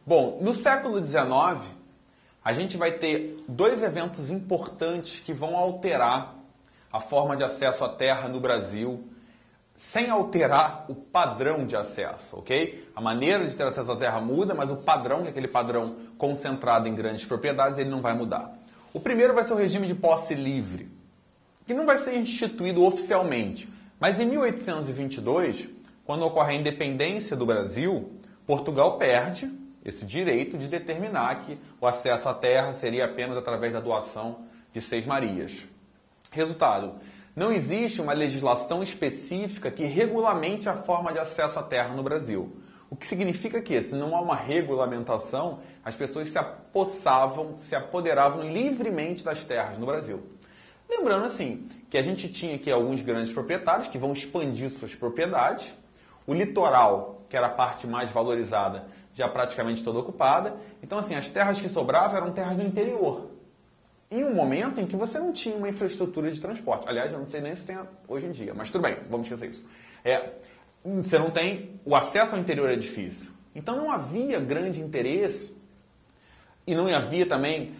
Bom, no século XIX, a gente vai ter dois eventos importantes que vão alterar a forma de acesso à terra no Brasil, sem alterar o padrão de acesso, ok? A maneira de ter acesso à terra muda, mas o padrão, que é aquele padrão concentrado em grandes propriedades, ele não vai mudar. O primeiro vai ser o regime de posse livre, que não vai ser instituído oficialmente, mas em 1822, quando ocorre a independência do Brasil, Portugal perde esse direito de determinar que o acesso à terra seria apenas através da doação de Seis Marias. Resultado, não existe uma legislação específica que regulamente a forma de acesso à terra no Brasil. O que significa que, se não há uma regulamentação, as pessoas se apossavam, se apoderavam livremente das terras no Brasil. Lembrando, assim, que a gente tinha aqui alguns grandes proprietários que vão expandir suas propriedades. O litoral, que era a parte mais valorizada, já praticamente toda ocupada. Então, assim, as terras que sobravam eram terras do interior. Em um momento em que você não tinha uma infraestrutura de transporte. Aliás, eu não sei nem se tem hoje em dia, mas tudo bem, vamos esquecer isso. Você não tem... O acesso ao interior é difícil. Então, não havia grande interesse e não havia também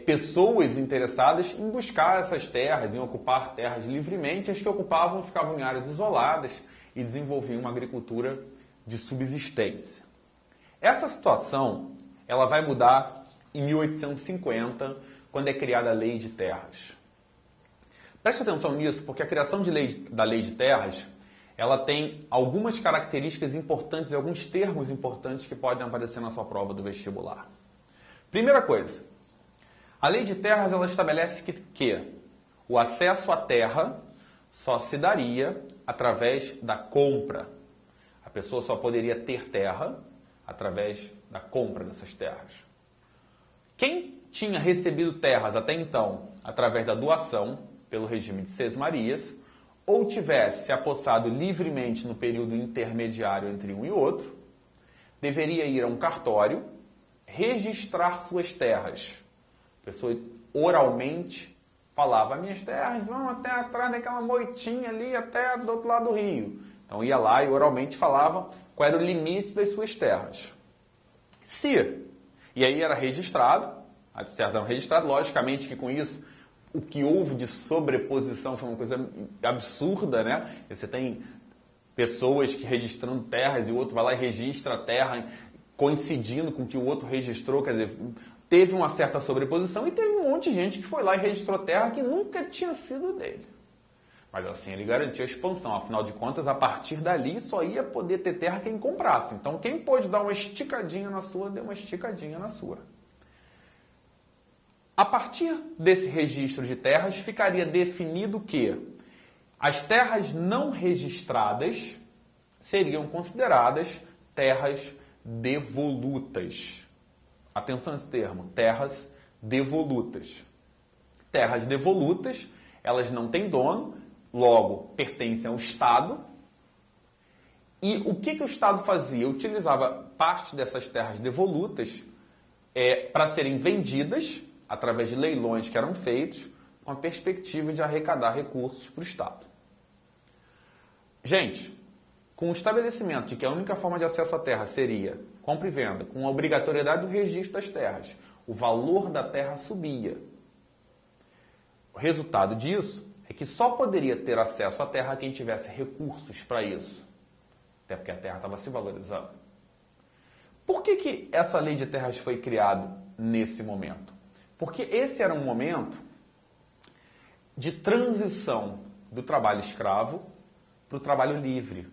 pessoas interessadas em buscar essas terras, em ocupar terras livremente. As que ocupavam ficavam em áreas isoladas e desenvolviam uma agricultura de subsistência. Essa situação ela vai mudar em 1850, quando é criada a Lei de Terras. Preste atenção nisso, porque a criação da Lei de Terras ela tem algumas características importantes e alguns termos importantes que podem aparecer na sua prova do vestibular. Primeira coisa, a Lei de Terras ela estabelece que o acesso à terra só se daria através da compra. A pessoa só poderia ter terra através da compra dessas terras. Quem tinha recebido terras até então através da doação, pelo regime de Sesmarias, ou tivesse se apossado livremente no período intermediário entre um e outro, deveria ir a um cartório, registrar suas terras. A pessoa oralmente falava, minhas terras vão até atrás daquela moitinha ali, até do outro lado do rio. Então ia lá e oralmente falava qual era o limite das suas terras. E aí era registrado, as terras eram registradas, logicamente que com isso o que houve de sobreposição foi uma coisa absurda, né? Você tem pessoas que registrando terras e o outro vai lá e registra a terra coincidindo com o que o outro registrou, quer dizer, teve uma certa sobreposição e teve um monte de gente que foi lá e registrou terra que nunca tinha sido dele. Mas assim, ele garantia a expansão. Afinal de contas, a partir dali só ia poder ter terra quem comprasse. Então, quem pôde dar uma esticadinha na sua, deu uma esticadinha na sua. A partir desse registro de terras, ficaria definido que as terras não registradas seriam consideradas terras devolutas. Atenção a esse termo, terras devolutas. Terras devolutas, elas não têm dono, logo pertencem ao Estado. E o que o Estado fazia? Utilizava parte dessas terras devolutas para serem vendidas através de leilões que eram feitos com a perspectiva de arrecadar recursos para o Estado. Gente, com o estabelecimento de que a única forma de acesso à terra seria compra e venda, com a obrigatoriedade do registro das terras, o valor da terra subia. O resultado disso é que só poderia ter acesso à terra quem tivesse recursos para isso. Até porque a terra estava se valorizando. Por que essa lei de terras foi criada nesse momento? Porque esse era um momento de transição do trabalho escravo para o trabalho livre.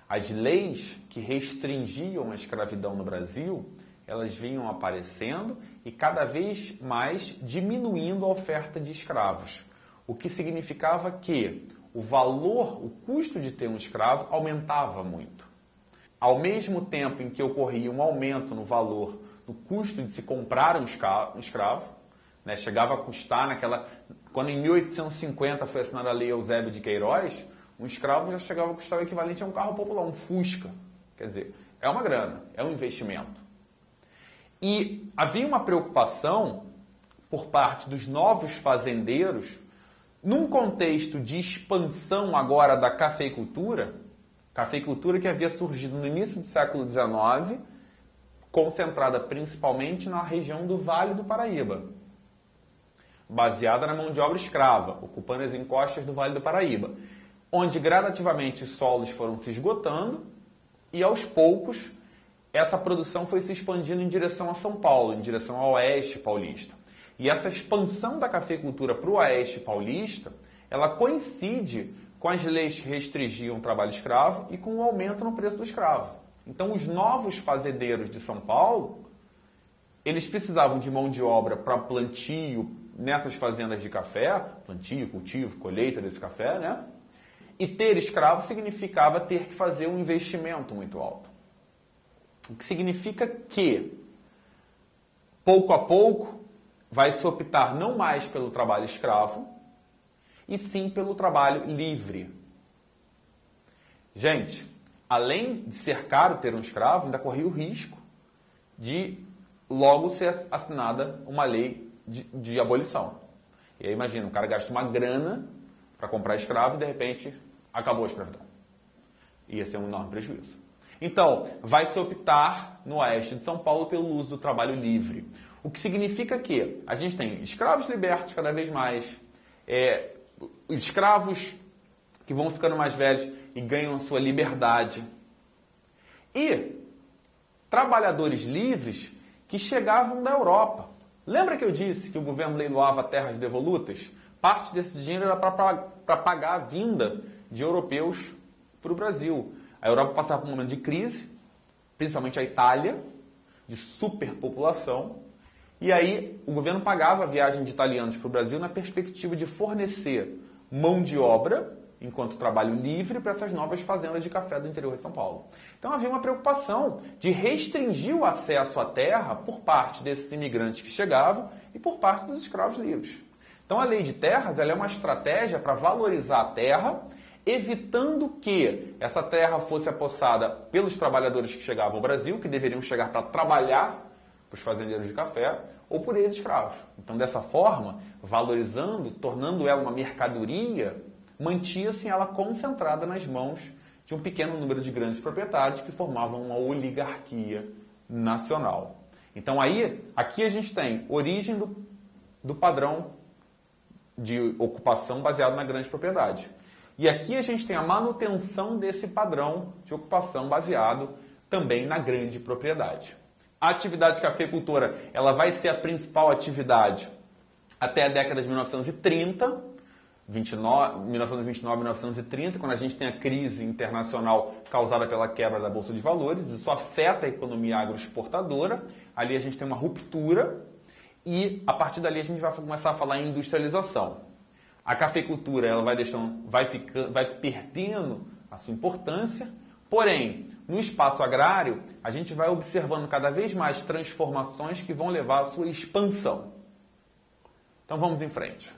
As leis que restringiam a escravidão no Brasil, elas vinham aparecendo e cada vez mais diminuindo a oferta de escravos. O que significava que o valor, o custo de ter um escravo aumentava muito. Ao mesmo tempo em que ocorria um aumento no valor, no custo de se comprar um escravo, né, chegava a custar quando em 1850 foi assinada a Lei Eusébio de Queiroz, um escravo já chegava a custar o equivalente a um carro popular, um Fusca. Quer dizer, é uma grana, é um investimento. E havia uma preocupação por parte dos novos fazendeiros, num contexto de expansão agora da cafeicultura que havia surgido no início do século XIX, concentrada principalmente na região do Vale do Paraíba, baseada na mão de obra escrava, ocupando as encostas do Vale do Paraíba, onde gradativamente os solos foram se esgotando e aos poucos essa produção foi se expandindo em direção a São Paulo, em direção ao oeste paulista. E essa expansão da cafeicultura para o oeste paulista, ela coincide com as leis que restringiam o trabalho escravo e com o aumento no preço do escravo. Então, os novos fazendeiros de São Paulo, eles precisavam de mão de obra para plantio nessas fazendas de café, plantio, cultivo, colheita desse café, né? E ter escravo significava ter que fazer um investimento muito alto. O que significa que, pouco a pouco, vai se optar não mais pelo trabalho escravo, e sim pelo trabalho livre. Gente, além de ser caro ter um escravo, ainda corria o risco de logo ser assinada uma lei de abolição. E aí imagina, o cara gasta uma grana para comprar escravo e de repente acabou a escravidão. Ia ser um enorme prejuízo. Então, vai se optar no oeste de São Paulo pelo uso do trabalho livre. O que significa que a gente tem escravos libertos cada vez mais, escravos que vão ficando mais velhos e ganham sua liberdade. E trabalhadores livres que chegavam da Europa. Lembra que eu disse que o governo leiloava terras devolutas? Parte desse dinheiro era para pagar a vinda de europeus para o Brasil. A Europa passava por um momento de crise, principalmente a Itália, de superpopulação. E aí o governo pagava a viagem de italianos para o Brasil na perspectiva de fornecer mão de obra, enquanto trabalho livre, para essas novas fazendas de café do interior de São Paulo. Então havia uma preocupação de restringir o acesso à terra por parte desses imigrantes que chegavam e por parte dos escravos livres. Então a lei de terras ela é uma estratégia para valorizar a terra, evitando que essa terra fosse apossada pelos trabalhadores que chegavam ao Brasil, que deveriam chegar para trabalhar para os fazendeiros de café, ou por ex-escravos. Então, dessa forma, valorizando, tornando ela uma mercadoria, mantinha-se ela concentrada nas mãos de um pequeno número de grandes proprietários que formavam uma oligarquia nacional. Então, aqui a gente tem origem do padrão de ocupação baseado na grande propriedade. E aqui a gente tem a manutenção desse padrão de ocupação baseado também na grande propriedade. A atividade cafeicultora ela vai ser a principal atividade até a década de 1930, 1929, 1930, quando a gente tem a crise internacional causada pela quebra da Bolsa de Valores. Isso afeta a economia agroexportadora. Ali a gente tem uma ruptura e a partir dali a gente vai começar a falar em industrialização. A cafeicultura ela vai perdendo a sua importância, porém, no espaço agrário, a gente vai observando cada vez mais transformações que vão levar à sua expansão. Então vamos em frente.